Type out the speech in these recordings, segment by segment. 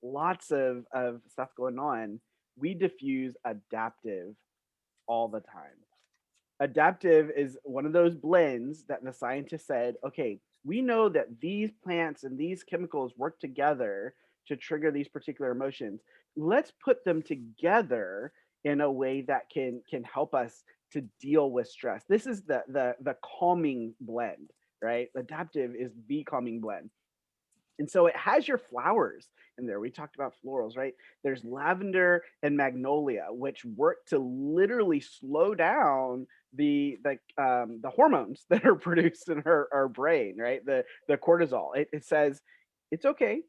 lots of stuff going on, we diffuse adaptive all the time. Adaptive is one of those blends that the scientists said, okay, we know that these plants and these chemicals work together to trigger these particular emotions. Let's put them together in a way that can help us to deal with stress. This is the calming blend, right? Adaptive is the calming blend. And so it has your flowers in there. We talked about florals, right? There's lavender and magnolia, which work to literally slow down the hormones that are produced in our brain, right? The cortisol. It says it's okay.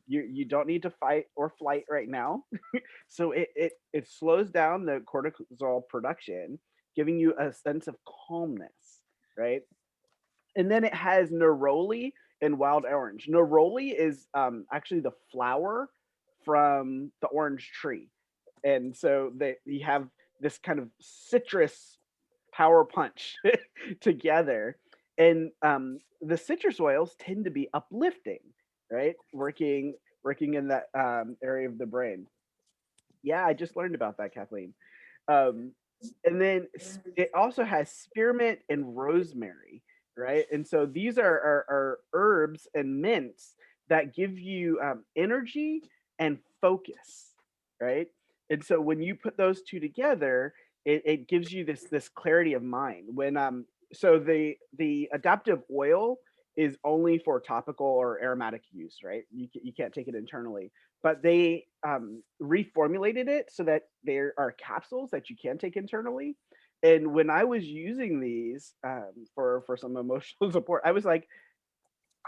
You don't need to fight or flight right now. So it slows down the cortisol production, giving you a sense of calmness, right? And then it has neroli and wild orange. Neroli is actually the flower from the orange tree, and so you have this kind of citrus power punch together. And the citrus oils tend to be uplifting, right? Working in that area of the brain. Yeah, I just learned about that, Kathleen. Um, and then it also has spearmint and rosemary, right? And so these are herbs and mints that give you energy and focus, right? And so when you put those two together, it gives you this clarity of mind. When so the adaptive oil is only for topical or aromatic use, right? You can't take it internally, but they reformulated it so that there are capsules that you can take internally. And when I was using these for some emotional support, I was like,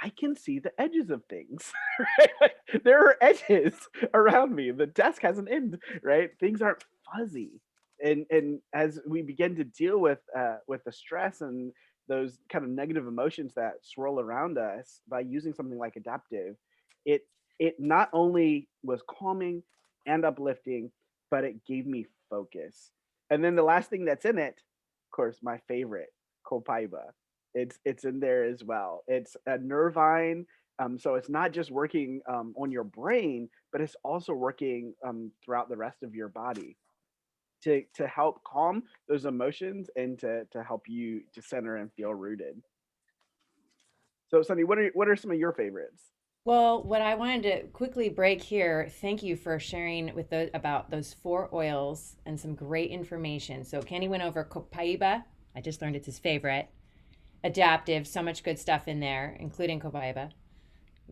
I can see the edges of things. Right? Like, there are edges around me. The desk has an end, right? Things aren't fuzzy. And as we begin to deal with the stress and those kind of negative emotions that swirl around us by using something like adaptive, it it not only was calming and uplifting, but it gave me focus. And then the last thing that's in it, of course, my favorite, Copaiba. It's in there as well. It's a nervine, so it's not just working on your brain, but it's also working throughout the rest of your body to help calm those emotions and to help you to center and feel rooted. So, Sunny, what are some of your favorites? Well, what I wanted to quickly break here, thank you for sharing with those about those four oils and some great information. So Kenny went over Copaiba. I just learned it's his favorite. Adaptive, so much good stuff in there, including Copaiba.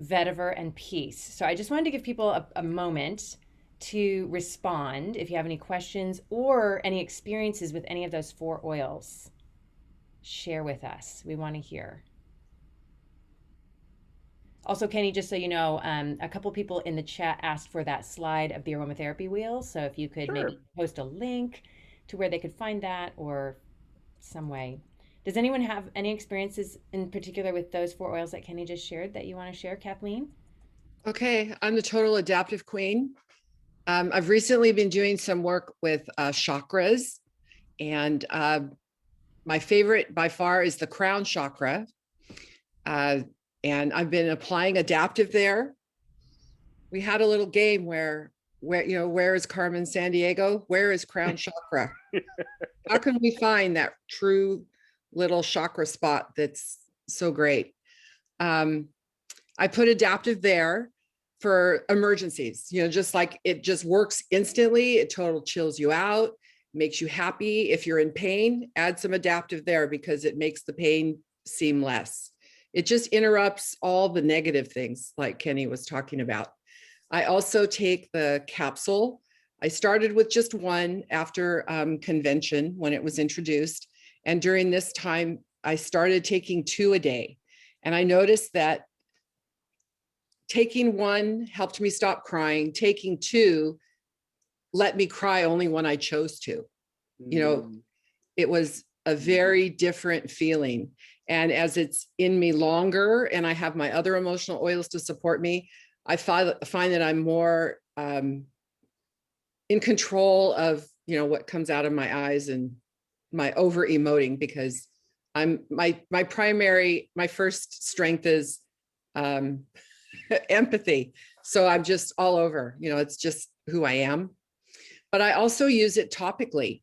Vetiver and Peace. So I just wanted to give people a moment to respond if you have any questions or any experiences with any of those four oils. Share with us. We want to hear. Also, Kenny, just so you know, a couple people in the chat asked for that slide of the aromatherapy wheel. So if you could Sure. maybe post a link to where they could find that or some way. Does anyone have any experiences in particular with those four oils that Kenny just shared that you want to share, Kathleen? Okay, I'm the total adaptive queen. I've recently been doing some work with chakras, and my favorite by far is the crown chakra. Uh, and I've been applying adaptive there. We had a little game where is Carmen Sandiego? Where is crown chakra? How can we find that true little chakra spot that's so great? I put adaptive there for emergencies, just like it just works instantly. It total chills you out, makes you happy. If you're in pain, add some adaptive there because it makes the pain seem less. It just interrupts all the negative things like Kenny was talking about. I also take the capsule. I started with just one after convention when it was introduced. And during this time, I started taking 2 a day. And I noticed that taking one helped me stop crying. Taking 2 let me cry only when I chose to. Mm. It was a very different feeling. And as it's in me longer and I have my other emotional oils to support me, I find that I'm more in control of, what comes out of my eyes and my over emoting, because my first strength is empathy. So I'm just all over, it's just who I am. But I also use it topically.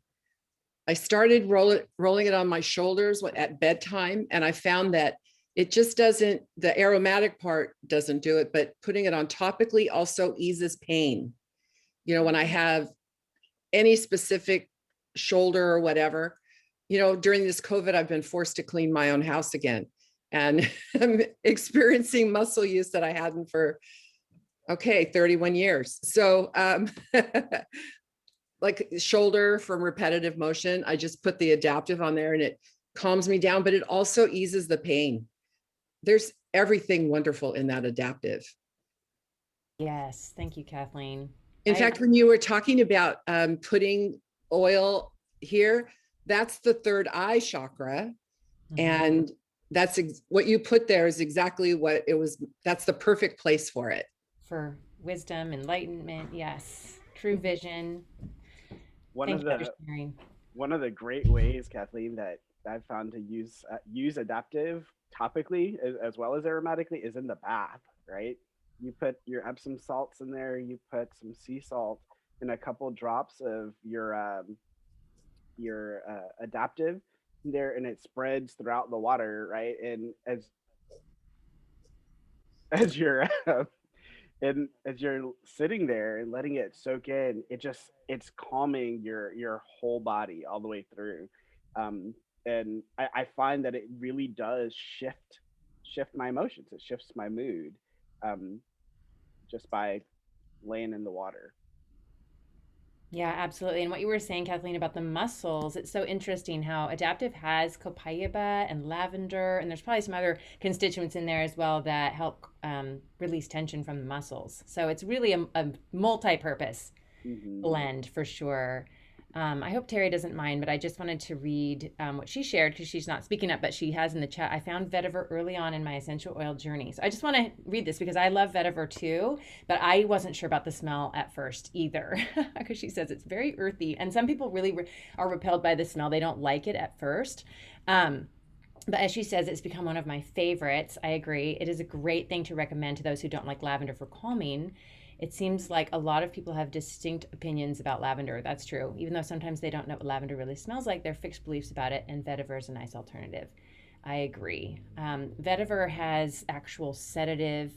I started rolling it on my shoulders at bedtime, and I found that it just doesn't, the aromatic part doesn't do it, but putting it on topically also eases pain. When I have any specific shoulder or whatever, during this COVID, I've been forced to clean my own house again. And I'm experiencing muscle use that I hadn't for, 31 years. So like shoulder from repetitive motion, I just put the adaptive on there and it calms me down, but it also eases the pain. There's everything wonderful in that adaptive. Yes. Thank you, Kathleen. In fact, when you were talking about putting oil here, that's the third eye chakra. Mm-hmm. And that's what you put there is exactly what it was. That's the perfect place for it. For wisdom, enlightenment. Yes. True vision. One of the great ways, Kathleen, that I've found to use adaptive topically as well as aromatically is in the bath, right? You put your Epsom salts in there, you put some sea salt and a couple drops of your adaptive there, and it spreads throughout the water, right? And as you're and as you're sitting there and letting it soak in, it's calming your whole body all the way through. And I find that it really does shift my emotions. It shifts my mood, just by laying in the water. Yeah, absolutely. And what you were saying, Kathleen, about the muscles, it's so interesting how adaptive has Copaiba and Lavender, and there's probably some other constituents in there as well that help release tension from the muscles. So it's really a multi-purpose blend for sure. I hope Terry doesn't mind, but I just wanted to read what she shared because she's not speaking up, but she has in the chat. I found vetiver early on in my essential oil journey. So I just want to read this because I love vetiver too, but I wasn't sure about the smell at first either because she says it's very earthy. And some people really are repelled by the smell. They don't like it at first. But as she says, it's become one of my favorites. I agree. It is a great thing to recommend to those who don't like lavender for calming. It seems like a lot of people have distinct opinions about lavender. That's true. Even though sometimes they don't know what lavender really smells like, they're fixed beliefs about it, and vetiver is a nice alternative. I agree. Vetiver has actual sedative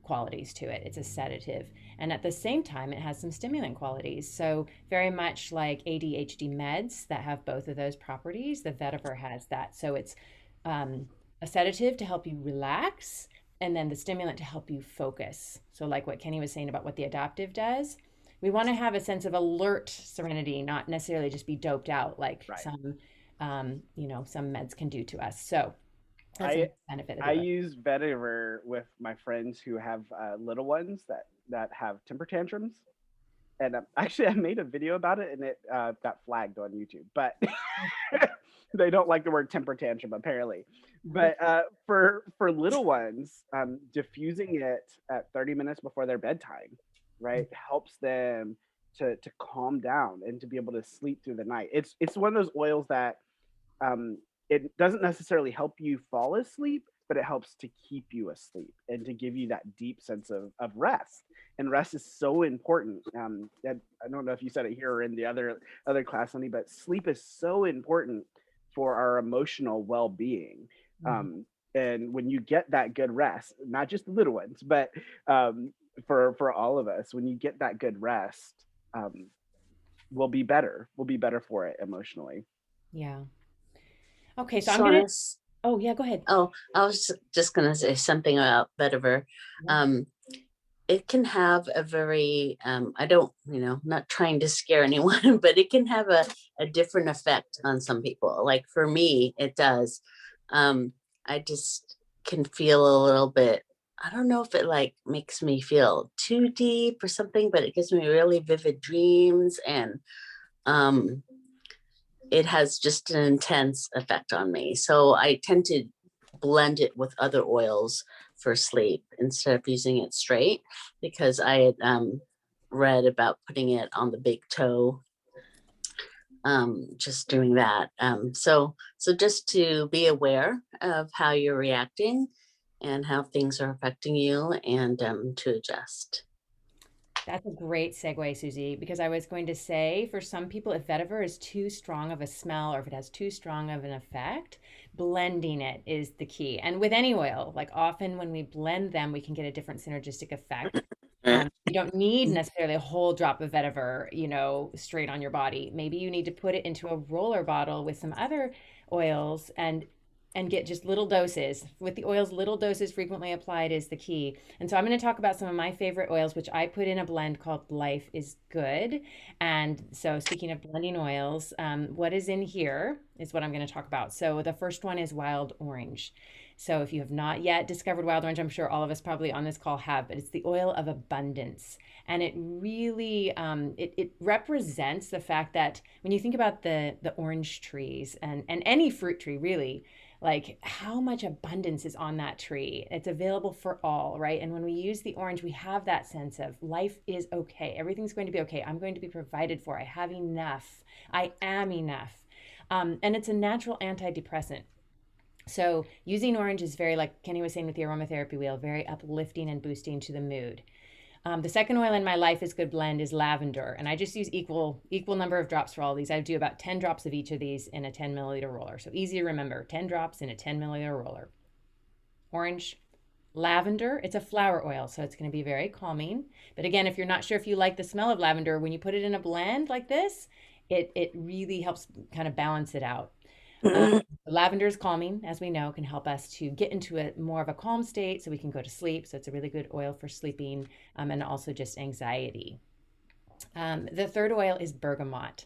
qualities to it. It's a sedative. And at the same time, it has some stimulant qualities. So very much like ADHD meds that have both of those properties, the vetiver has that. So it's a sedative to help you relax, and then the stimulant to help you focus. So like what Kenny was saying about what the adaptive does, we want to have a sense of alert serenity, not necessarily just be doped out like some meds can do to us. So that's a benefit of it. I use vetiver with my friends who have little ones that have temper tantrums. And actually I made a video about it and it got flagged on YouTube, but they don't like the word temper tantrum apparently. But for little ones, diffusing it at 30 minutes before their bedtime, right, helps them to calm down and to be able to sleep through the night. It's one of those oils that it doesn't necessarily help you fall asleep, but it helps to keep you asleep and to give you that deep sense of rest. And rest is so important. And I don't know if you said it here or in the other class, honey, but sleep is so important for our emotional well-being. And when you get that good rest, not just the little ones, but for all of us, when you get that good rest, we'll be better for it emotionally. Yeah. Okay, so I'm gonna. Oh yeah, go ahead. Oh, I was just gonna say something about vetiver. It can have a very I don't, not trying to scare anyone, but it can have a different effect on some people. Like for me, it does. I just can feel a little bit, I don't know if it like makes me feel too deep or something, but it gives me really vivid dreams, and it has just an intense effect on me. So I tend to blend it with other oils for sleep instead of using it straight, because I had read about putting it on the big toe, just doing that. So just to be aware of how you're reacting and how things are affecting you, and to adjust. That's a great segue, Susie, because I was going to say for some people, if vetiver is too strong of a smell or if it has too strong of an effect, blending it is the key. And with any oil, like often when we blend them, we can get a different synergistic effect. You don't need necessarily a whole drop of vetiver, straight on your body. Maybe you need to put it into a roller bottle with some other oils and get just little doses. With the oils, little doses frequently applied is the key. And so I'm going to talk about some of my favorite oils, which I put in a blend called Life is Good. And so speaking of blending oils, what is in here is what I'm going to talk about. So the first one is wild orange. So if you have not yet discovered wild orange, I'm sure all of us probably on this call have, but it's the oil of abundance. And it really, it represents the fact that when you think about the orange trees and any fruit tree really, like how much abundance is on that tree. It's available for all, right? And when we use the orange, we have that sense of life is okay. Everything's going to be okay. I'm going to be provided for. I have enough. I am enough. And it's a natural antidepressant. So using orange is very, like Kenny was saying with the aromatherapy wheel, very uplifting and boosting to the mood. The second oil in my Life is Good blend is lavender, and I just use equal number of drops for all of these. I do about 10 drops of each of these in a 10 milliliter roller. So easy to remember, 10 drops in a 10 milliliter roller. Orange, lavender, it's a flower oil, so it's going to be very calming. But again, if you're not sure if you like the smell of lavender, when you put it in a blend like this, it really helps kind of balance it out. Lavender is calming, as we know, can help us to get into a more of a calm state so we can go to sleep. So it's a really good oil for sleeping and also just anxiety. The third oil is bergamot.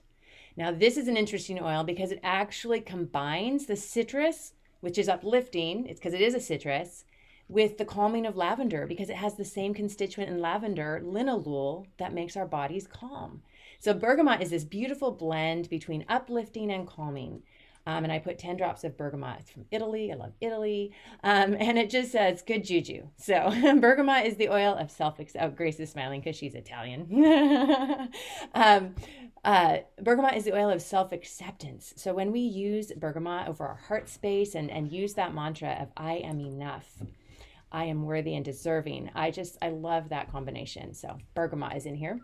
Now, this is an interesting oil because it actually combines the citrus, which is uplifting, it's because it is a citrus, with the calming of lavender because it has the same constituent in lavender, linalool, that makes our bodies calm. So bergamot is this beautiful blend between uplifting and calming. And I put 10 drops of bergamot. It's from Italy. I love Italy. And it just says good juju. So bergamot is the oil of Grace is smiling because she's Italian. Bergamot is the oil of self-acceptance. So when we use bergamot over our heart space and use that mantra of I am enough, I am worthy and deserving. I love that combination. So bergamot is in here.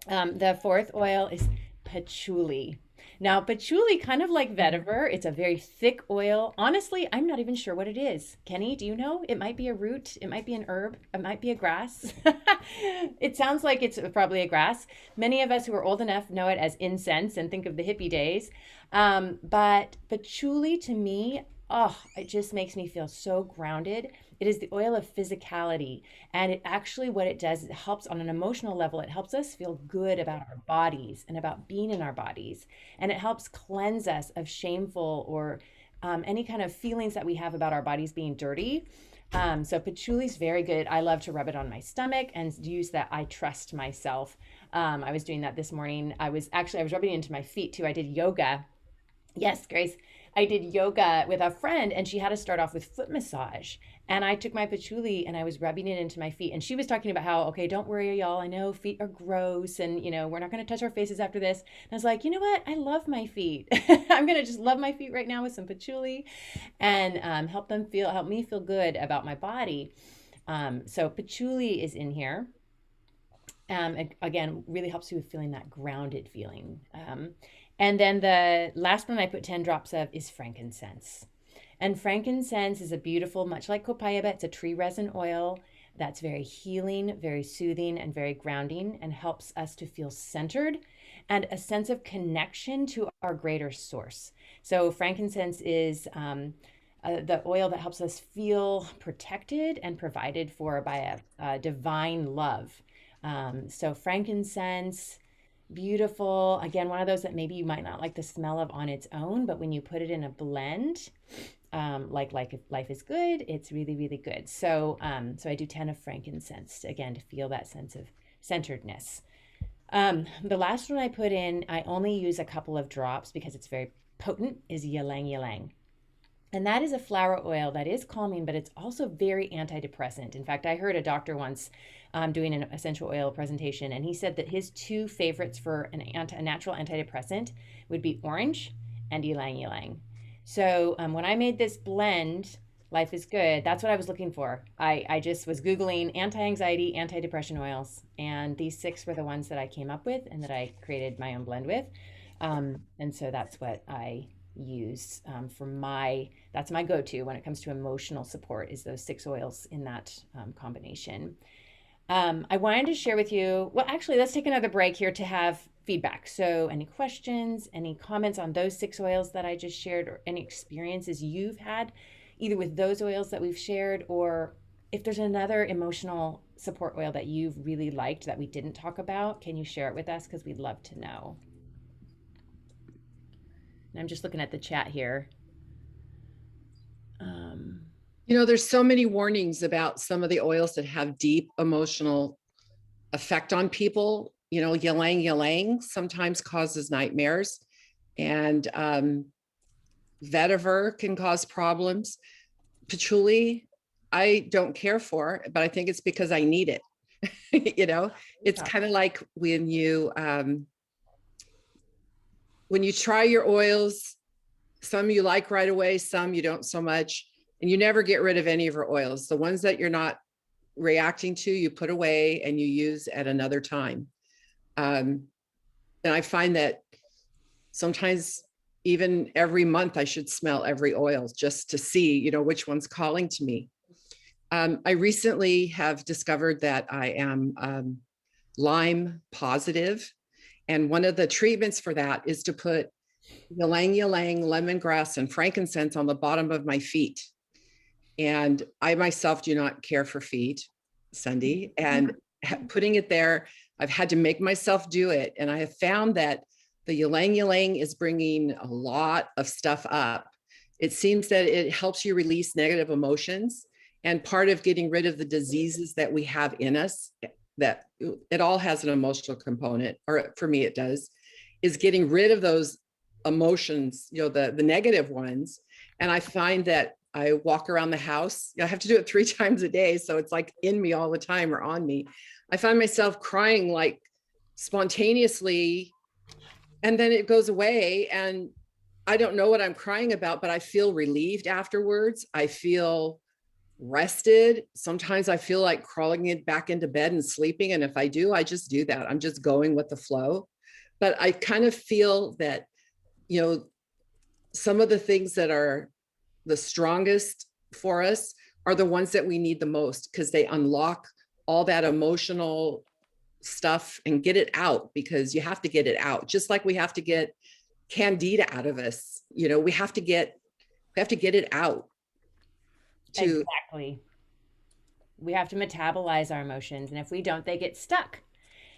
The fourth oil is patchouli. Now, patchouli, kind of like vetiver, it's a very thick oil. Honestly, I'm not even sure what it is. Kenny, do you know? It might be a root. It might be an herb. It might be a grass. It sounds like it's probably a grass. Many of us who are old enough know it as incense and think of the hippie days. But patchouli to me, it just makes me feel so grounded. It is the oil of physicality. And it actually, what it does, it helps on an emotional level. It helps us feel good about our bodies and about being in our bodies. And it helps cleanse us of shameful or any kind of feelings that we have about our bodies being dirty. So patchouli is very good. I love to rub it on my stomach and use that I trust myself. I was doing that this morning. I was rubbing it into my feet too. I did yoga. Yes, Grace. I did yoga with a friend and she had to start off with foot massage. And I took my patchouli and I was rubbing it into my feet. And she was talking about how, okay, don't worry, y'all. I know feet are gross and, we're not going to touch our faces after this. And I was like, you know what? I love my feet. I'm going to just love my feet right now with some patchouli and help me feel good about my body. So patchouli is in here. Again, really helps you with feeling that grounded feeling. And then the last one I put 10 drops of is frankincense. And frankincense is a beautiful, much like Copaiba, it's a tree resin oil that's very healing, very soothing, and very grounding, and helps us to feel centered and a sense of connection to our greater source. So frankincense is the oil that helps us feel protected and provided for by a divine love. So frankincense, beautiful. Again, one of those that maybe you might not like the smell of on its own, but when you put it in a blend, like if Life is Good, it's really, really good. So I do 10 of frankincense, again, to feel that sense of centeredness. The last one I put in, I only use a couple of drops because it's very potent, is ylang ylang. And that is a flower oil that is calming, but it's also very antidepressant. In fact, I heard a doctor once doing an essential oil presentation, and he said that his two favorites for a natural antidepressant would be orange and ylang ylang. So when I made this blend, Life is good. That's what I was looking for. I just was Googling anti-anxiety, anti-depression oils, and these 6 were the ones that I came up with and that I created my own blend with. And so that's what I use that's my go-to when it comes to emotional support, is those 6 oils in that combination. I wanted to share with you, well, actually, let's take another break here to have feedback. So any questions, any comments on those 6 oils that I just shared, or any experiences you've had either with those oils that we've shared, or if there's another emotional support oil that you've really liked that we didn't talk about, can you share it with us? Because we'd love to know. And I'm just looking at the chat here. You know, there's so many warnings about some of the oils that have deep emotional effect on people. You know, ylang ylang sometimes causes nightmares, and vetiver can cause problems. Patchouli, I don't care for, but I think it's because I need it. You know, it's kind of like when you try your oils, some you like right away, some you don't so much, and you never get rid of any of your oils. The ones that you're not reacting to, you put away and you use at another time. And I find that sometimes even every month I should smell every oil just to see, you know, which one's calling to me. I recently have discovered that I am Lyme positive. And one of the treatments for that is to put ylang ylang, lemongrass, and frankincense on the bottom of my feet. And I myself do not care for feet, Cindy, and putting it there, I've had to make myself do it. And I have found that the ylang ylang is bringing a lot of stuff up. It seems that it helps you release negative emotions. And part of getting rid of the diseases that we have in us, that it all has an emotional component, or for me it does, is getting rid of those emotions, you know, the negative ones. And I find that I walk around the house, I have to do it 3 times a day. So it's like in me all the time or on me. I find myself crying like spontaneously, and then it goes away. And I don't know what I'm crying about, but I feel relieved afterwards. I feel rested. Sometimes I feel like crawling back into bed and sleeping. And if I do, I just do that. I'm just going with the flow. But I kind of feel that, you know, some of the things that are the strongest for us are the ones that we need the most, because they unlock all that emotional stuff and get it out, because you have to get it out. Just like we have to get candida out of us, you know, we have to get it out. Exactly. We have to metabolize our emotions, and if we don't, they get stuck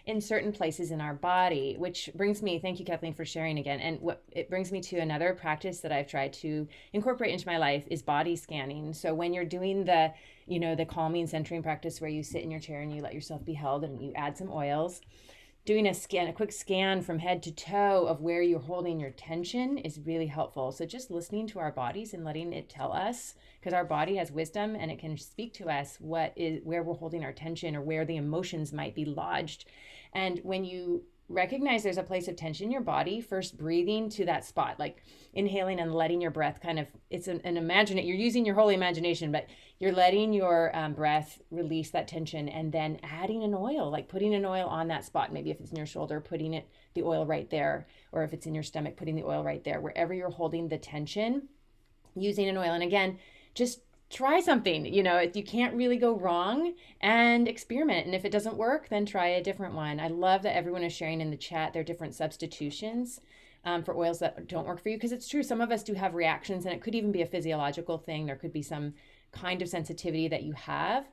in certain places in our body, which brings me, thank you, Kathleen, for sharing again. And what it brings me to another practice that I've tried to incorporate into my life is body scanning. So when you're doing the, you know, the calming centering practice where you sit in your chair and you let yourself be held and you add some oils, doing a quick scan from head to toe of where you're holding your tension is really helpful. So just listening to our bodies and letting it tell us, because our body has wisdom and it can speak to us where we're holding our tension or where the emotions might be lodged. And when you recognize there's a place of tension in your body, first breathing to that spot, like inhaling and letting your breath kind of, it's an imagine, you're using your holy imagination, but you're letting your breath release that tension, and then adding an oil, like putting an oil on that spot. Maybe if it's in your shoulder, putting the oil right there, or if it's in your stomach, putting the oil right there, wherever you're holding the tension, using an oil. And again, just try something, you know, you can't really go wrong, and experiment. And if it doesn't work, then try a different one. I love that everyone is sharing in the chat their different substitutions for oils that don't work for you, because it's true, some of us do have reactions, and it could even be a physiological thing. There could be some kind of sensitivity that you have.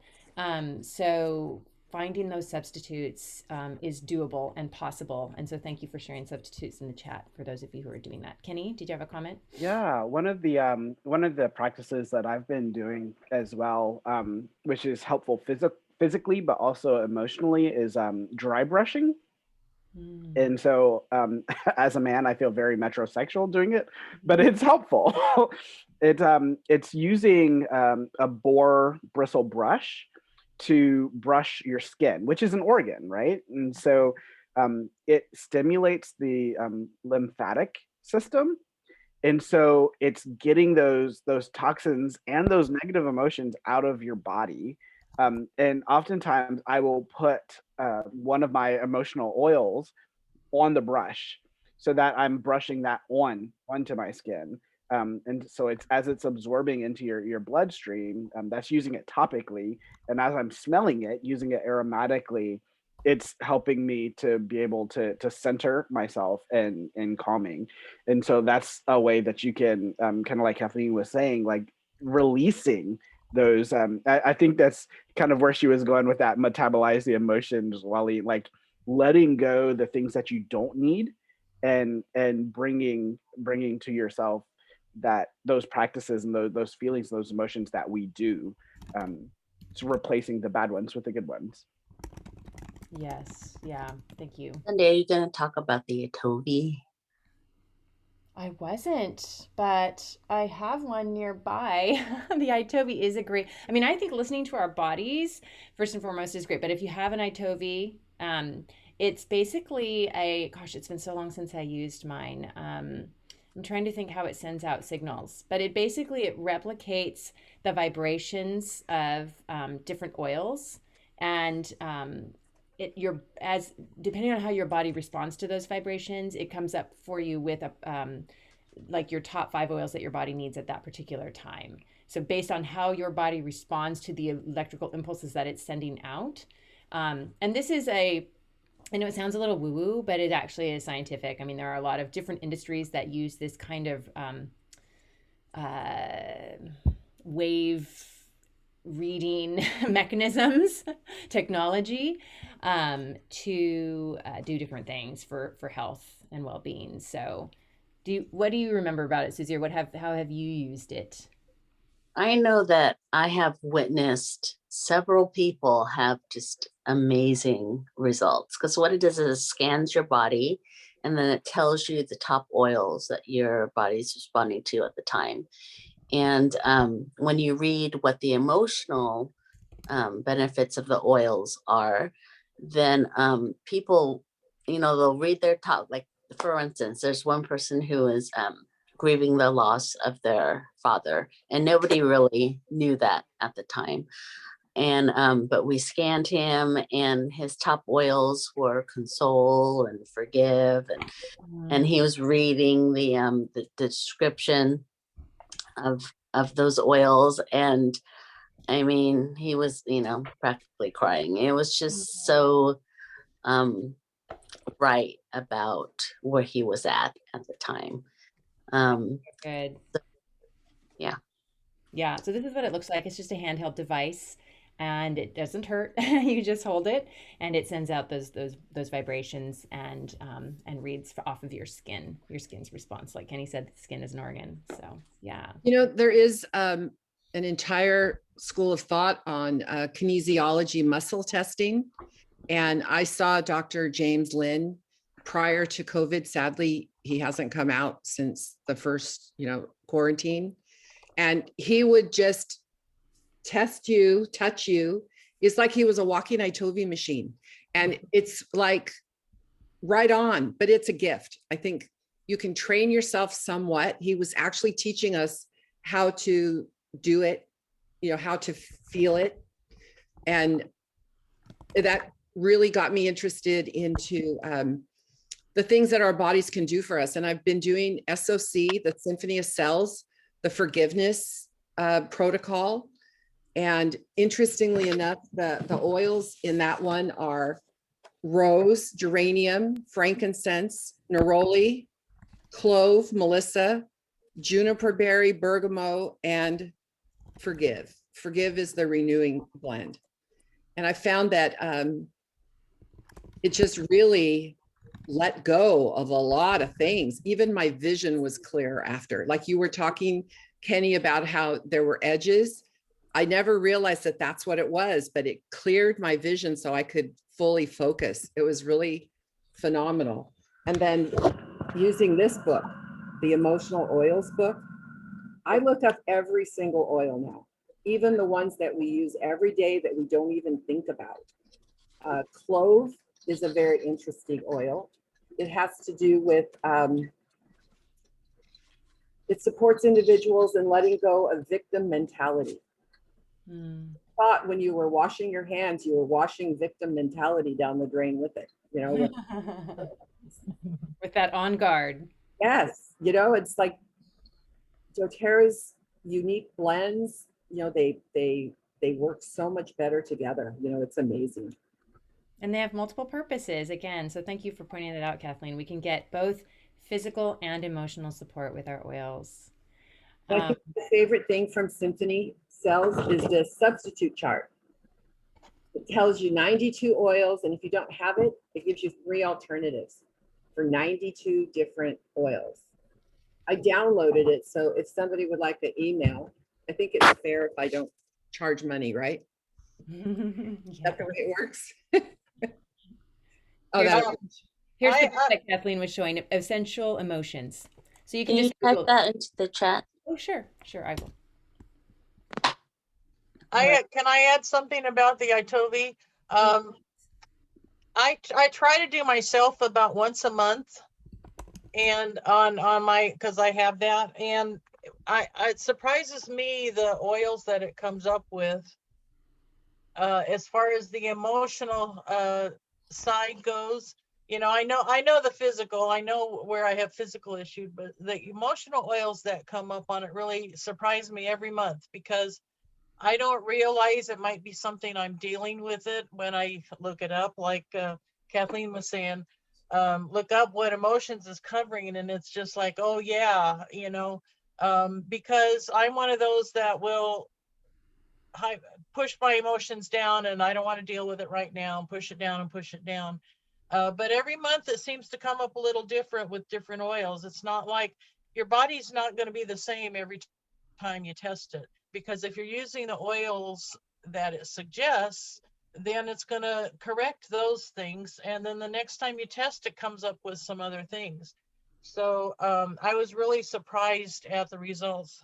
So finding those substitutes is doable and possible. And so thank you for sharing substitutes in the chat for those of you who are doing that. Kenny, did you have a comment? Yeah, one of the practices that I've been doing as well, which is helpful physically but also emotionally, is dry brushing. And so as a man, I feel very metrosexual doing it, but it's helpful. It's using a boar bristle brush to brush your skin, which is an organ, right? And so it stimulates the lymphatic system, And so it's getting those toxins and those negative emotions out of your body. And oftentimes I will put one of my emotional oils on the brush so that I'm brushing that onto my skin. And so it's as it's absorbing into your bloodstream, that's using it topically. And as I'm smelling it, using it aromatically, it's helping me to be able to center myself and calming. And so that's a way that you can kind of like Kathleen was saying, like releasing those. I think that's kind of where she was going with that, metabolize the emotions, Wally, like letting go the things that you don't need and bringing to yourself that those practices and those feelings, those emotions that we do, so replacing the bad ones with the good ones. Yes. Yeah. Thank you. Sunday, are you going to talk about the Atovi? I wasn't, but I have one nearby. The Itovi is a great, I mean, I think listening to our bodies, first and foremost, is great. But if you have an Itovi, it's basically gosh, it's been so long since I used mine. I'm trying to think how it sends out signals, but it replicates the vibrations of different oils, and depending on how your body responds to those vibrations, it comes up for you with like your top 5 oils that your body needs at that particular time. So based on how your body responds to the electrical impulses that it's sending out, and this is I know it sounds a little woo-woo, but it actually is scientific. I mean, there are a lot of different industries that use this kind of wave reading mechanisms, technology, to do different things for health and well-being. So what do you remember about it, Susie, or how have you used it? I know that I have witnessed several people have just amazing results, because what it does is it scans your body and then it tells you the top oils that your body's responding to at the time. And when you read what the emotional benefits of the oils are, then people, they'll read their top, like for instance, there's one person who is grieving the loss of their father, and nobody really knew that at the time. And but we scanned him, and his top oils were console and forgive, and he was reading the description of those oils, and I mean, he was practically crying. It was just so right about where he was at the time. Good. Yeah. Yeah. So this is what it looks like. It's just a handheld device, and it doesn't hurt. You just hold it, and it sends out those vibrations and reads off of your skin's response. Like Kenny said, the skin is an organ. So yeah. There is an entire school of thought on kinesiology muscle testing, and I saw Dr. James Lynn prior to COVID. Sadly, he hasn't come out since the first quarantine, and he would just test you, touch you. It's like he was a walking Itovi machine, and it's like right on, but it's a gift. I think you can train yourself somewhat. He was actually teaching us how to do it, how to feel it. And that really got me interested into the things that our bodies can do for us. And I've been doing SOC, the Symphony of Cells, the forgiveness protocol. And interestingly enough, the oils in that one are rose, geranium, frankincense, neroli, clove, melissa, juniper berry, bergamot, and forgive. Forgive is the renewing blend. And I found that it just really let go of a lot of things. Even my vision was clear after. Like you were talking, Kenny, about how there were edges. I never realized that that's what it was, but it cleared my vision so I could fully focus. It was really phenomenal. And then using this book, the Emotional Oils book, I looked up every single oil now, even the ones that we use every day that we don't even think about. Clove is a very interesting oil. It has to do with It supports individuals in letting go of victim mentality. Thought when you were washing your hands, you were washing victim mentality down the drain with it, you know. With that on guard. Yes, you know, it's like doTERRA's unique blends, you know, they work so much better together. You know, it's amazing. And they have multiple purposes again. So thank you for pointing that out, Kathleen. We can get both physical and emotional support with our oils. I think the favorite thing from Symphony Cells is the substitute chart. It tells you 92 oils, and if you don't have it, it gives you 3 alternatives for 92 different oils. I downloaded it, so if somebody would like the email, I think it's fair if I don't charge money, right? That's the way it works. Here's the book that Kathleen was showing, Essential Emotions. So you can just type that into the chat. Oh, sure, I will. Can I add something about the Itovi? I try to do myself about once a month, and on my, because I have that, and it surprises me the oils that it comes up with. As far as the emotional side goes, you know, I know the physical, I know where I have physical issues, but the emotional oils that come up on it really surprise me every month, because I don't realize it might be something I'm dealing with it when I look it up. Like Kathleen was saying, look up what emotions is covering, and it's just like, oh yeah, you know, because I'm one of those that will push my emotions down, and I don't want to deal with it right now, and push it down and push it down. But every month it seems to come up a little different with different oils. It's not like your body's not going to be the same every time you test it, because if you're using the oils that it suggests, then it's going to correct those things, and then the next time you test it comes up with some other things. So I was really surprised at the results.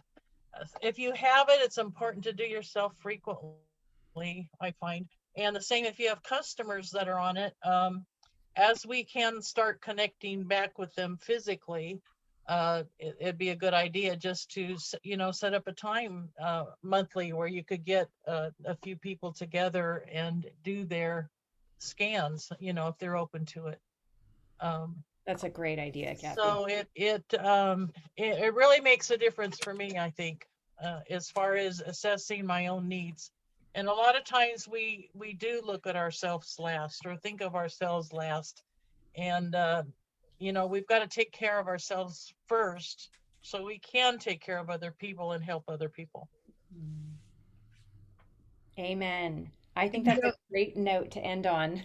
If you have it, it's important to do yourself frequently, I find. And the same if you have customers that are on it. As we can start connecting back with them physically, it'd be a good idea just to, you know, set up a time monthly where you could get a few people together and do their scans, you know, if they're open to it. That's a great idea, Kathy. So it really makes a difference for me, I think, as far as assessing my own needs. And a lot of times we do look at ourselves last, or think of ourselves last. And, you know, we've got to take care of ourselves first, so we can take care of other people and help other people. Amen. I think that's a great note to end on.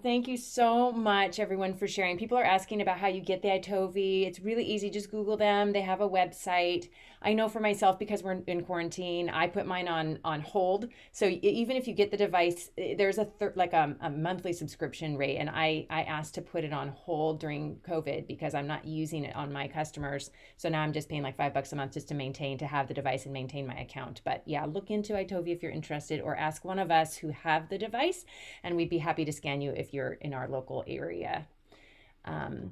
Thank you so much, everyone, for sharing. People are asking about how you get the Itovi. It's really easy. Just Google them. They have a website. I know for myself, because we're in quarantine, I put mine on hold. So even if you get the device, there's a monthly subscription rate. And I asked to put it on hold during COVID because I'm not using it on my customers. So now I'm just paying like $5 a month just to have the device and maintain my account. But yeah, look into Itovi if you're interested, or ask one of us who have the device, and we'd be happy to scan you if you're in our local area.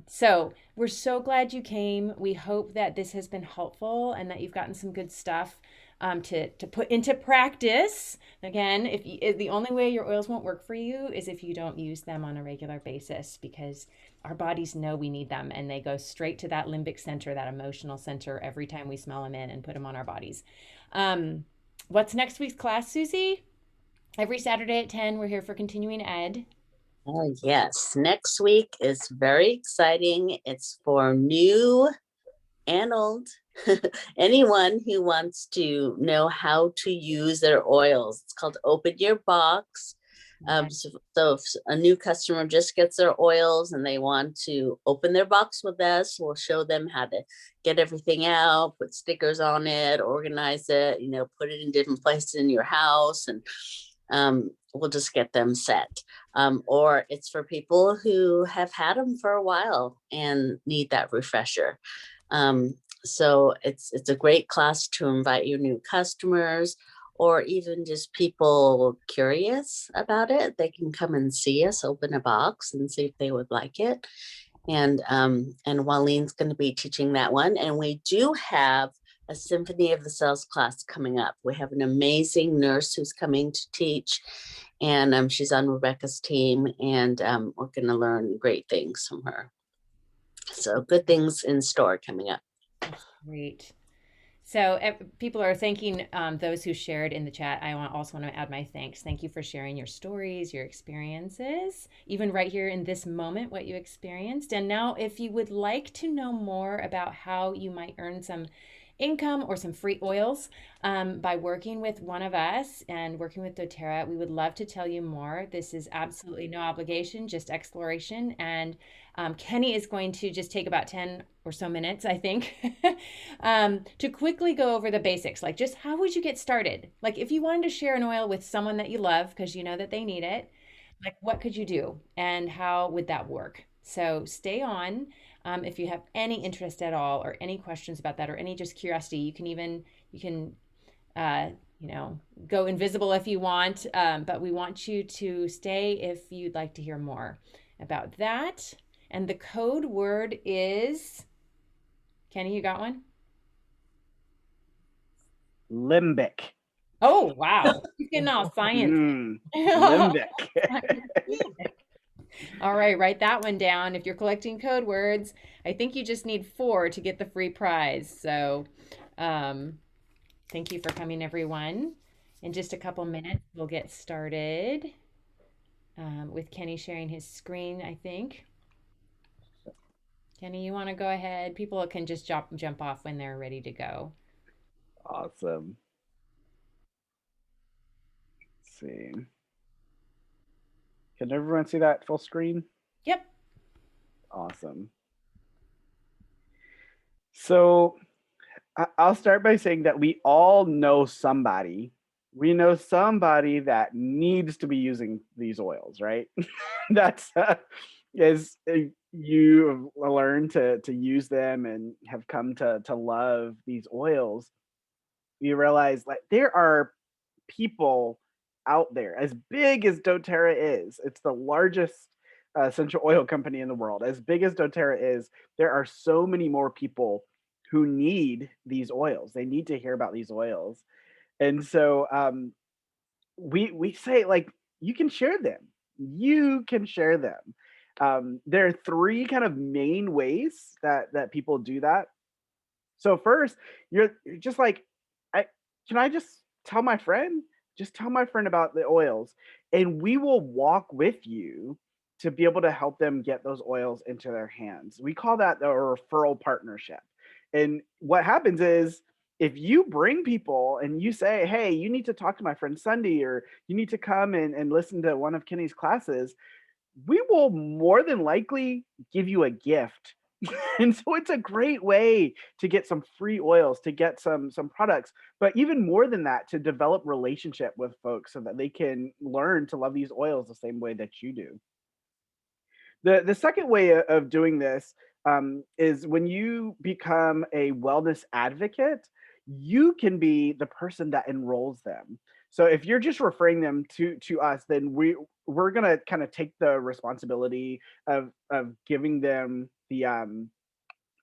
So we're so glad you came. We hope that this has been helpful and that you've gotten some good stuff to put into practice. Again, if the only way your oils won't work for you is if you don't use them on a regular basis, because our bodies know we need them, and they go straight to that limbic center, that emotional center, every time we smell them in and put them on our bodies. What's next week's class, Susie? Every Saturday at 10, we're here for continuing ed. Oh, yes. Next week is very exciting. It's for new and old. Anyone who wants to know how to use their oils. It's called Open Your Box. So if a new customer just gets their oils and they want to open their box with us, we'll show them how to get everything out, put stickers on it, organize it, you know, put it in different places in your house, and we'll just get them set. Or it's for people who have had them for a while and need that refresher. So it's a great class to invite your new customers, or even just people curious about it. They can come and see us open a box and see if they would like it. and Walene's going to be teaching that one. And we do have a Symphony of the Cells class coming up. We have an amazing nurse who's coming to teach, and she's on Rebecca's team, and we're going to learn great things from her. So good things in store coming up. That's great. So people are thanking those who shared in the chat. I also want to add my thanks. Thank you for sharing your stories, your experiences, even right here in this moment, what you experienced. And now if you would like to know more about how you might earn some income or some free oils by working with one of us and working with doTERRA, we would love to tell you more. This is absolutely no obligation, just exploration. And Kenny is going to just take about 10 or so minutes, I think, to quickly go over the basics. Like, just how would you get started? Like, if you wanted to share an oil with someone that you love because you know that they need it, like, what could you do and how would that work? So stay on. If you have any interest at all or any questions about that or any just curiosity, you can go invisible if you want, but we want you to stay if you'd like to hear more about that. And the code word is, Kenny, you got one? Limbic. Oh, wow. You're getting all science. Limbic. All right, write that one down. If you're collecting code words, I think you just need 4 to get the free prize. So thank you for coming, everyone. In just a couple minutes, we'll get started with Kenny sharing his screen, I think. Kenny, you want to go ahead? People can just jump off when they're ready to go. Awesome. Let's see. Can everyone see that full screen? Yep. Awesome. So I'll start by saying that we all know somebody. We know somebody that needs to be using these oils, right? That's as you learn to use them and have come to love these oils, you realize like there are people out there as big as doTERRA is. It's the largest essential oil company in the world. As big as doTERRA is, there are so many more people who need these oils. They need to hear about these oils. And so we say like you can share them. You can share them. There are 3 kind of main ways that people do that. So first, you're just like, can I just tell my friend? Just tell my friend about the oils, and we will walk with you to be able to help them get those oils into their hands. We call that the referral partnership. And what happens is if you bring people and you say, hey, you need to talk to my friend Sunday, or you need to come and listen to one of Kenny's classes, we will more than likely give you a gift. And so it's a great way to get some free oils, to get some products, but even more than that, to develop relationship with folks so that they can learn to love these oils the same way that you do. The second way of doing this is when you become a wellness advocate, you can be the person that enrolls them. So if you're just referring them to us, then we're gonna kind of take the responsibility of giving them the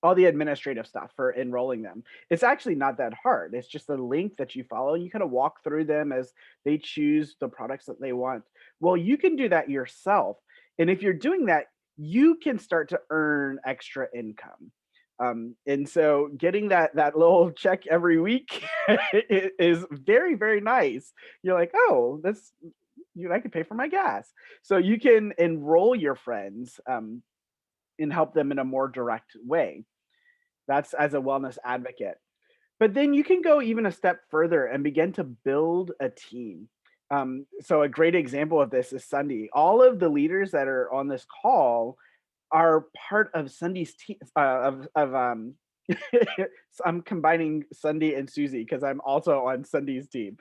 all the administrative stuff for enrolling them. It's actually not that hard. It's just a link that you follow and you kind of walk through them as they choose the products that they want. Well, you can do that yourself. And if you're doing that, you can start to earn extra income. And so getting that little check every week is very, very nice. You're like, oh, that's, I can pay for my gas. So you can enroll your friends and help them in a more direct way. That's as a wellness advocate. But then you can go even a step further and begin to build a team. So a great example of this is Sunday. All of the leaders that are on this call are part of Sunday's team so I'm combining Sunday and Susie because I'm also on Sunday's team.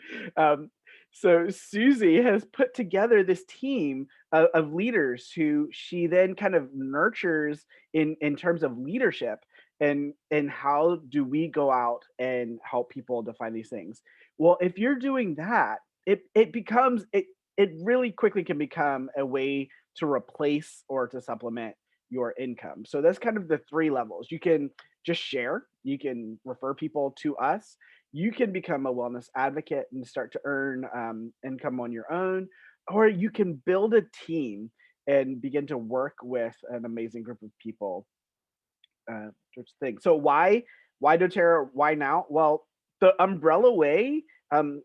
So Susie has put together this team of leaders who she then kind of nurtures in terms of leadership and how do we go out and help people define these things. Well, if you're doing that, it becomes it really quickly can become a way to replace or to supplement your income. So that's kind of the 3 levels. You can just share, you can refer people to us, you can become a wellness advocate and start to earn income on your own, or you can build a team and begin to work with an amazing group of people. Thing. So why doTERRA? Why now? Well, the umbrella way, the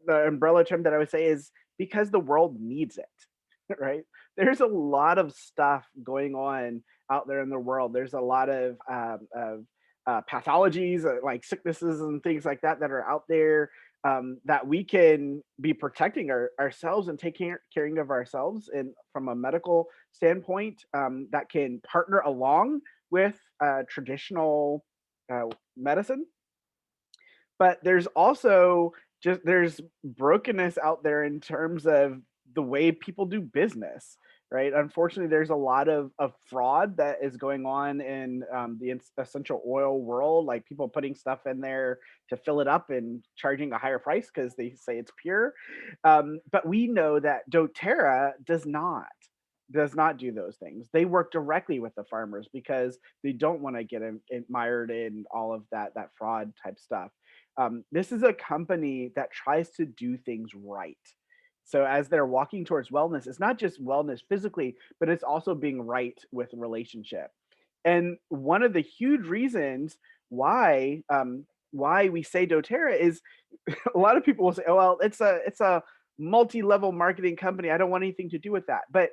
umbrella term that I would say is because the world needs it, right? There's a lot of stuff going on out there in the world. There's a lot of pathologies, like sicknesses and things like that, that are out there, that we can be protecting ourselves and taking caring of ourselves, and from a medical standpoint, that can partner along with traditional medicine. But there's also there's brokenness out there in terms of the way people do business, right? Unfortunately, there's a lot of fraud that is going on in the essential oil world, like people putting stuff in there to fill it up and charging a higher price because they say it's pure. But we know that doTERRA does not do those things. They work directly with the farmers because they don't want to get mired in all of that fraud type stuff. This is a company that tries to do things right. So as they're walking towards wellness, it's not just wellness physically, but it's also being right with relationship. And one of the huge reasons why we say doTERRA is a lot of people will say, "Oh well, it's a multi-level marketing company. I don't want anything to do with that." But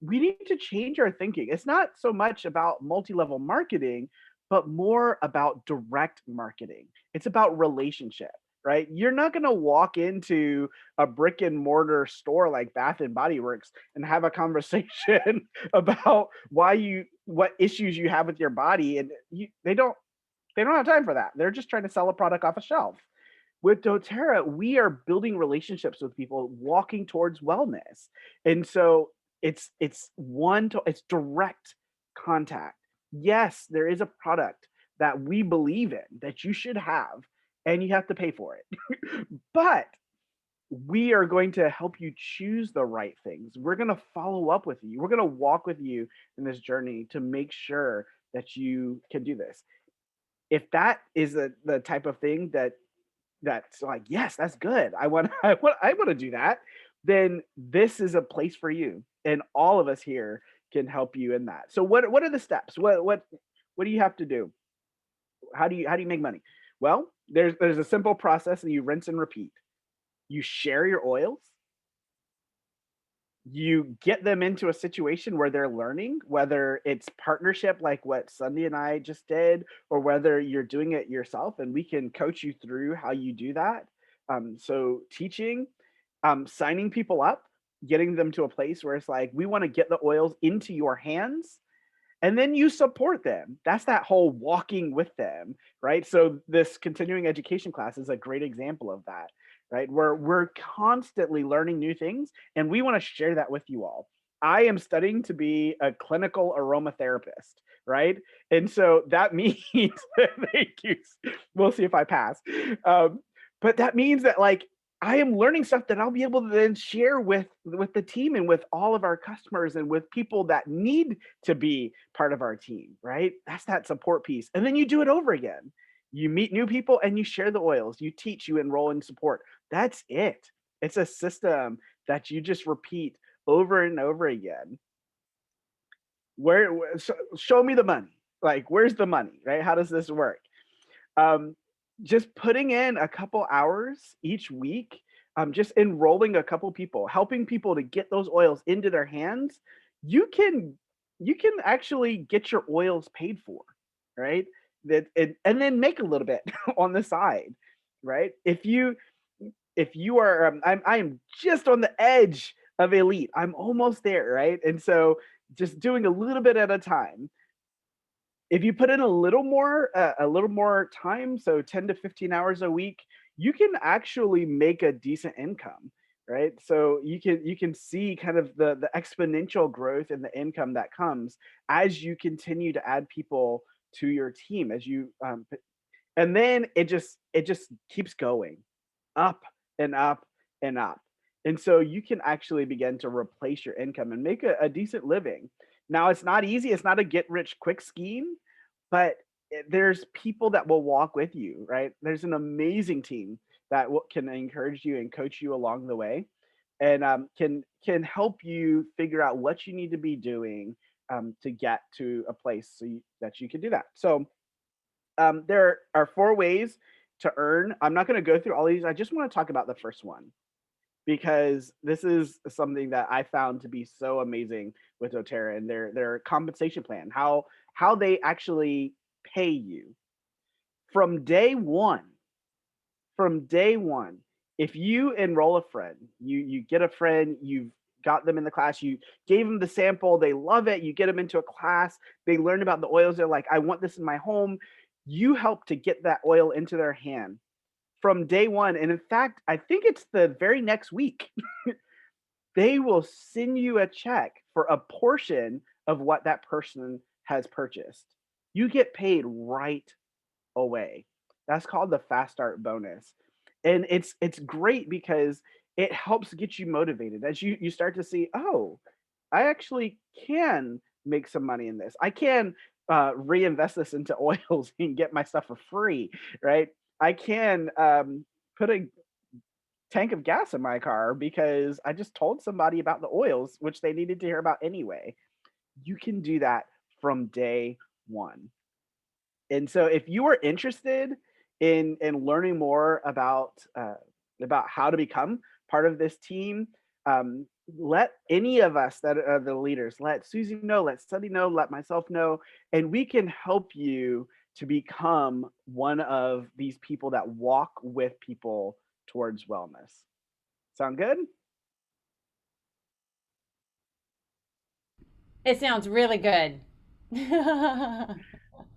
we need to change our thinking. It's not so much about multi-level marketing, but more about direct marketing. It's about relationship, right? You're not going to walk into a brick and mortar store like Bath and Body Works and have a conversation about what issues you have with your body, and they don't have time for that. They're just trying to sell a product off a shelf. With doTERRA, we are building relationships with people walking towards wellness. And so it's direct contact. Yes, there is a product that we believe in that you should have, and you have to pay for it. But we are going to help you choose the right things. We're going to follow up with you. We're going to walk with you in this journey to make sure that you can do this. If that is the type of thing that's like, yes, that's good, I want to do that, then this is a place for you, and all of us here can help you in that. So what are the steps? What do you have to do? How do you make money? Well, there's a simple process, and you rinse and repeat. You share your oils, you get them into a situation where they're learning, whether it's partnership like what Sunday and I just did, or whether you're doing it yourself, and we can coach you through how you do that. So teaching, signing people up, getting them to a place where it's like, we want to get the oils into your hands, and then you support them. That's that whole walking with them, right? So this continuing education class is a great example of that, right? Where we're constantly learning new things, and we want to share that with you all. I am studying to be a clinical aromatherapist, right? And so that means, thank you. We'll see if I pass. But that means that, like, I am learning stuff that I'll be able to then share with the team and with all of our customers and with people that need to be part of our team, right? That's that support piece. And then you do it over again. You meet new people and you share the oils, you teach, you enroll and support. That's it. It's a system that you just repeat over and over again. Show me the money. Like, where's the money, right? How does this work? Just putting in a couple hours each week, just enrolling a couple people, helping people to get those oils into their hands. You can actually get your oils paid for, right? And then make a little bit on the side, right? If you are, I am just on the edge of elite. I'm almost there, right? And so just doing a little bit at a time. If you put in a little more time, so 10 to 15 hours a week, you can actually make a decent income, right? So you can see kind of the exponential growth in the income that comes as you continue to add people to your team, as you and then it just keeps going up and up and up. And so you can actually begin to replace your income and make a decent living. Now, it's not easy. It's not a get rich quick scheme, but there's people that will walk with you, right? There's an amazing team that can encourage you and coach you along the way, and can help you figure out what you need to be doing to get to a place that you can do that. So there are 4 ways to earn. I'm not going to go through all these. I just want to talk about the first one because this is something that I found to be so amazing with doTERRA and their compensation plan, how they actually pay you from day one. From day one, if you enroll a friend, you get a friend, you've got them in the class, you gave them the sample, they love it, you get them into a class, they learn about the oils, they're like, I want this in my home. You help to get that oil into their hand from day one. And in fact, I think it's the very next week, they will send you a check for a portion of what that person has purchased. You get paid right away. That's called the fast start bonus. And it's great because it helps get you motivated as you start to see, oh, I actually can make some money in this. I can reinvest this into oils and get my stuff for free, right? I can put a tank of gas in my car because I just told somebody about the oils, which they needed to hear about anyway. You can do that from day one. And so if you are interested in learning more about how to become part of this team, let any of us that are the leaders, let Susie know, let Sunny know, let myself know, and we can help you to become one of these people that walk with people towards wellness. Sound good? It sounds really good.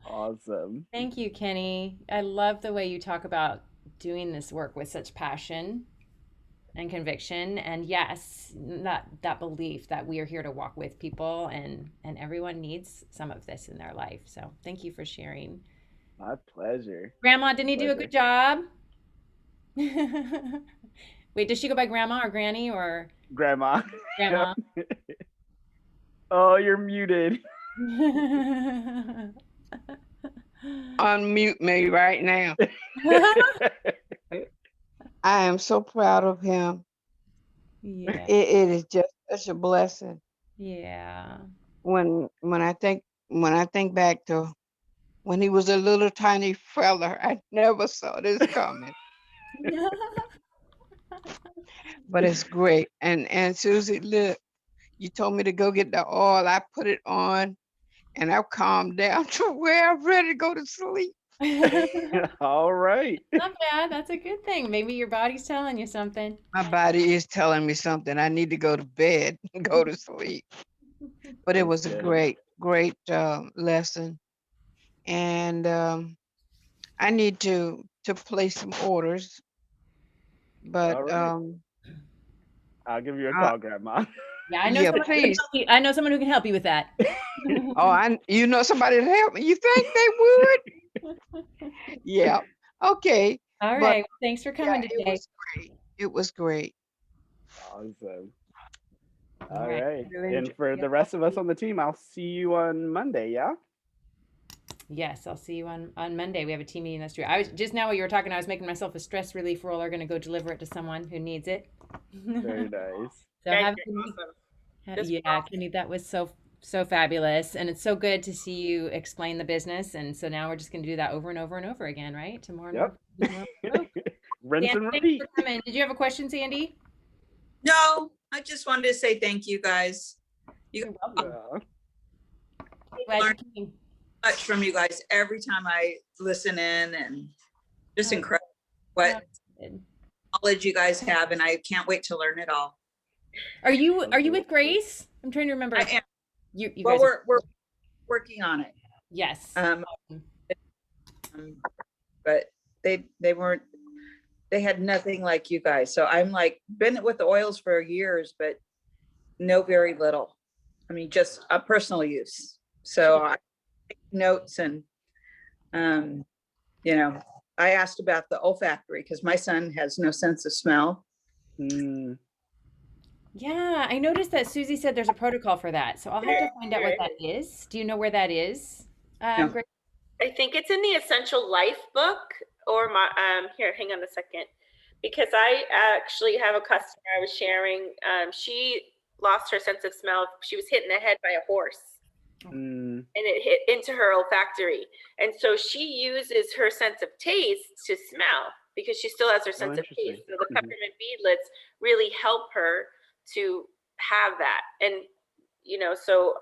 Awesome. Thank you, Kenny. I love the way you talk about doing this work with such passion and conviction. And yes, that belief that we are here to walk with people and everyone needs some of this in their life. So thank you for sharing. My pleasure. Grandma, didn't he do a good job? Wait, does she go by grandma or granny or Grandma. grandma? Oh, you're muted. Unmute me right now. I am so proud of him. Yeah. It is just such a blessing. Yeah. When I think back to when he was a little tiny fella, I never saw this coming. But it's great. And Susie, look, you told me to go get the oil. I put it on and I've calmed down to where I'm ready to go to sleep. All right. Not bad. That's a good thing. Maybe your body's telling you something. My body is telling me something. I need to go to bed and go to sleep. But it was a great lesson. And I need to place some orders. But right. I'll give you a call, Grandma. Yeah, I know. Yeah, someone please. I know someone who can help you with that. Oh, you know somebody to help me. You think they would? Yeah. Okay. All right. Well, thanks for coming today. It was great. It was great. Awesome. All All right. right. And for the rest of us on the team, I'll see you on Monday, yeah? Yes, I'll see you on Monday. We have a team meeting. That's true. I was just now while you were talking, I was making myself a stress relief roller. Going to go deliver it to someone who needs it. Very nice. So yeah, Kenny, that was so fabulous, and it's so good to see you explain the business. And so now we're just going to do that over and over and over again, right? Tomorrow. Yep. Rinse and repeat. Did you have a question, Sandy? No, I just wanted to say thank you guys. You're welcome. I learn much from you guys every time I listen in, and just incredible what knowledge you guys have, and I can't wait to learn it all. Are you with Grace? I'm trying to remember. I am. You well, guys we're working on it. Yes. But they had nothing like you guys. So I'm like been with the oils for years, but know very little. I mean, just a personal use. So I take notes and, you know, I asked about the olfactory because my son has no sense of smell. Yeah, I noticed that Susie said there's a protocol for that. So I'll have to find out what that is. Do you know where that is? No. Grace? I think it's in the Essential Life book, or my here, hang on a second. Because I actually have a customer I was sharing. She lost her sense of smell. She was hit in the head by a horse. Mm. And it hit into her olfactory. And so she uses her sense of taste to smell because she still has her sense of taste. So the peppermint beadlets really help her to have that. And, you know, so.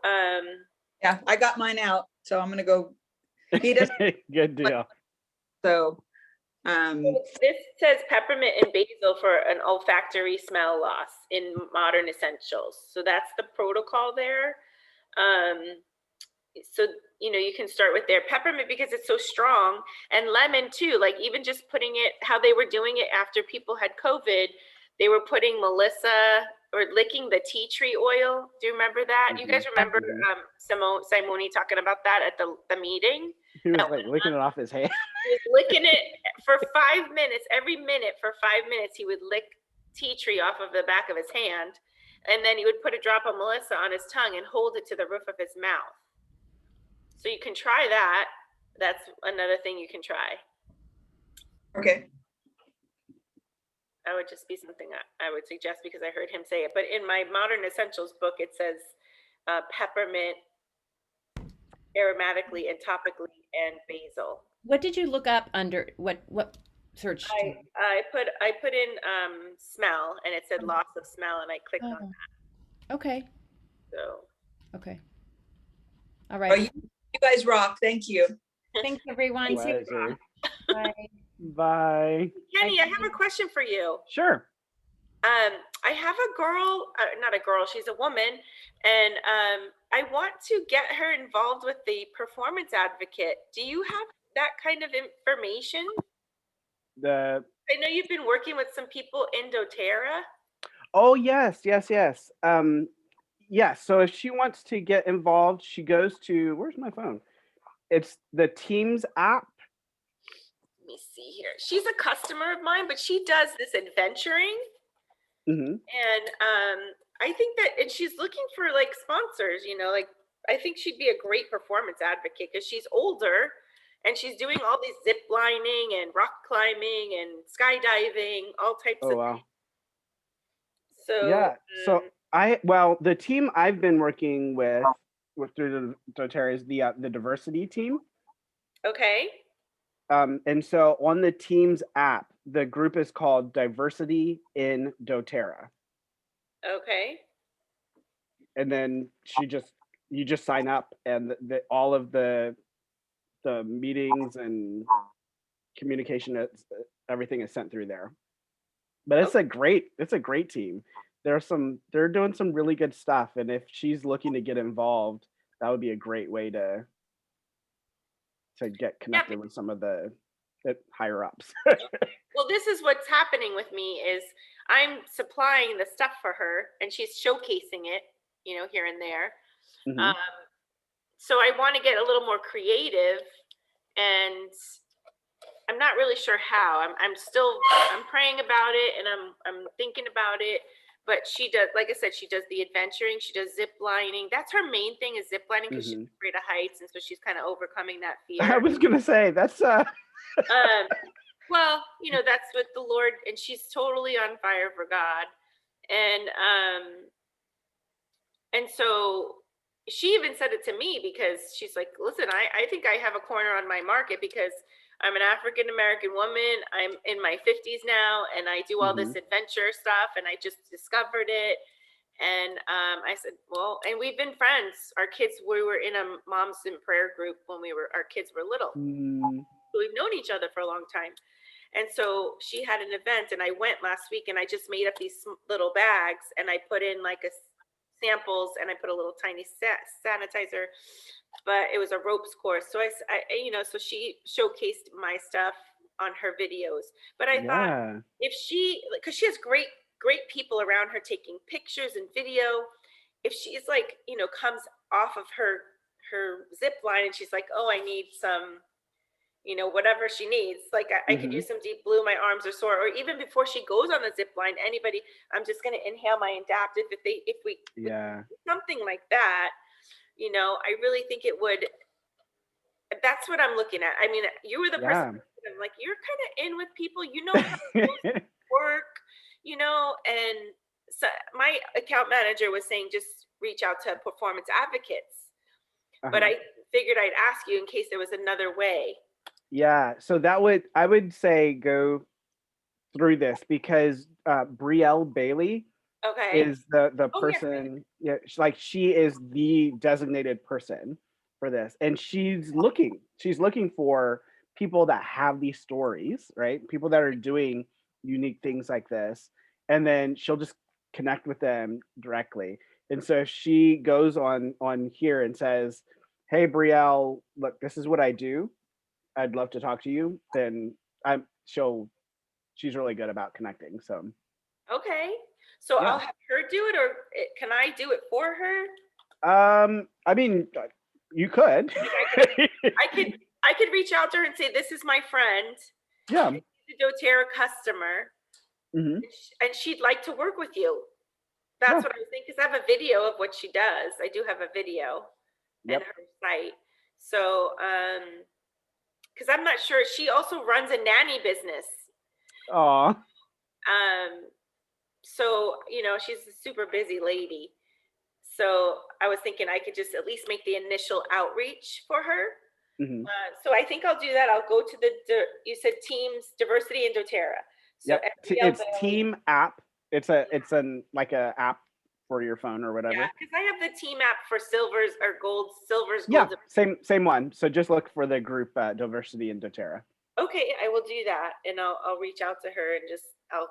Yeah, I got mine out. So I'm going to go. He does. Good deal. So. This says peppermint and basil for an olfactory smell loss in Modern Essentials. So that's the protocol there. So, you know, you can start with their peppermint because it's so strong, and lemon too. Like even just putting it, how they were doing it after people had COVID, they were putting Melissa or licking the tea tree oil. Do you remember that? You guys remember Simone talking about that at the meeting? He was like licking it off his hand. He was licking it for 5 minutes. Every minute for 5 minutes, he would lick tea tree off of the back of his hand. And then he would put a drop of Melissa on his tongue and hold it to the roof of his mouth. So you can try that. That's another thing you can try. Okay. That would just be something I would suggest because I heard him say it. But in my Modern Essentials book, it says peppermint aromatically and topically and basil. What did you look up under what search? I put in smell, and it said loss of smell, and I clicked on that. Okay. So. Okay. All right. Oh, you guys rock. Thank you. Thanks, everyone. See you. Bye. Bye. Kenny, I have a question for you. Sure. I have a girl, not a girl, she's a woman, and I want to get her involved with the Performance Advocate. Do you have that kind of information? I know you've been working with some people in doTERRA. Oh, yes. Yes. So if she wants to get involved, she goes to, where's my phone? It's the Teams app. Let me see here. She's a customer of mine, but she does this adventuring. And I think that, and she's looking for like sponsors, you know, like I think she'd be a great performance advocate because she's older and she's doing all these zip lining and rock climbing and skydiving, all types of things. So yeah. So the team I've been working with through the doTERRA is the diversity team. Okay. And so on the Teams app, the group is called Diversity in doTERRA. Okay. And then you just sign up, and all of the meetings and communication, everything is sent through there. But it's a great team. They're doing some really good stuff, and if she's looking to get involved, that would be a great way to get connected with some of the higher ups. Well, this is what's happening with me is I'm supplying the stuff for her and she's showcasing it, you know, here and there. So I want to get a little more creative, and I'm not really sure how. I'm praying about it, and I'm thinking about it. But she does, like I said, she does the adventuring, she does zip lining. That's her main thing is zip lining because she's afraid of heights, and so she's kind of overcoming that fear. I was gonna say that's well, you know, that's what the Lord, and she's totally on fire for God. And so she even said it to me because she's like, listen, I think I have a corner on my market because I'm an African American woman. I'm in my 50s now, and I do all this adventure stuff, and I just discovered it. And I said, well, and we've been friends. Our kids, we were in a Moms in Prayer group when our kids were little. So we've known each other for a long time. And so she had an event, and I went last week, and I just made up these little bags, and I put in like samples, and I put a little tiny sanitizer, but it was a ropes course. So I you know, so she showcased my stuff on her videos. But I thought if because she has great people around her taking pictures and video, if she's like, you know, comes off of her zip line and she's like, oh, I need some, you know, whatever she needs. Like I could use some deep blue, my arms are sore, or even before she goes on the zip line, anybody, I'm just going to inhale my adaptive. If we something like that, you know, I really think it would, that's what I'm looking at. I mean, you were the person, I'm like, you're kind of in with people, you know how to work, you know, and so my account manager was saying, just reach out to performance advocates. But I figured I'd ask you in case there was another way. Yeah, so I would say go through this because Brielle Bailey is the person. Yeah, she is the designated person for this, and she's looking for people that have these stories, right? People that are doing unique things like this, and then she'll just connect with them directly. And so if she goes on here and says, "Hey, Brielle, look, this is what I do. I'd love to talk to you," then she's really good about connecting. So so I'll have her do it, or can I do it for her? I mean, you could. I could reach out to her and say, this is my friend, the doTERRA customer, and she'd like to work with you. That's what I was thinking, because I have a video of what she does. I do have a video and her site. So because I'm not sure, she also runs a nanny business. So, you know, she's a super busy lady. So I was thinking I could just at least make the initial outreach for her. So I think I'll do that. I'll go to you said Teams Diversity and doTERRA. So it's Team app. It's an like a app for your phone or whatever. Yeah, because I have the Team app for silvers or silvers. Yeah, same one. So just look for the group Diversity and doTERRA. Okay, I will do that, and I'll reach out to her and just I'll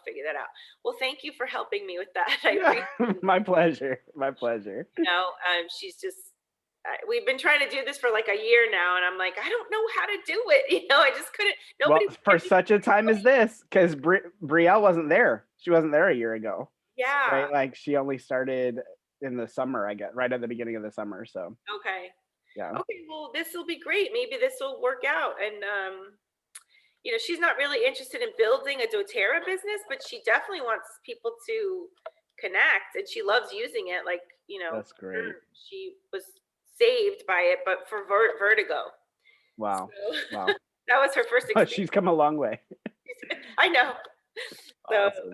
figure that out. Well, thank you for helping me with that. My pleasure. My pleasure. You know, she's just we've been trying to do this for like a year now, and I'm like, I don't know how to do it. You know, I just couldn't. Nobody for such a time as this, because Brielle wasn't there. She wasn't there a year ago. Yeah. Right? Like she only started in the summer, I guess, right at the beginning of the summer. So. Okay. Yeah. Okay. Well, this will be great. Maybe this will work out, and you know, she's not really interested in building a doTERRA business, but she definitely wants people to connect, and she loves using it. Like, you know, that's great. She was saved by it, but for vertigo. Wow. So, wow. That was her first experience. She's come a long way. I know. So, awesome.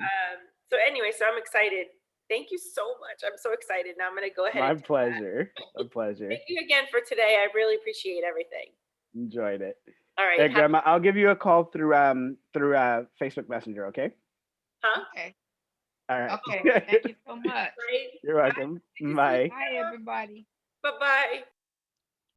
So anyway, so I'm excited. Thank you so much. I'm so excited. Now I'm going to go ahead. My pleasure. My pleasure. Thank you again for today. I really appreciate everything. Enjoyed it. All right. Hey, Grandma, I'll give you a call through Facebook Messenger, okay? Huh? Okay. All right. Okay. Thank you so much. You're welcome. Bye. Bye, everybody. Bye-bye.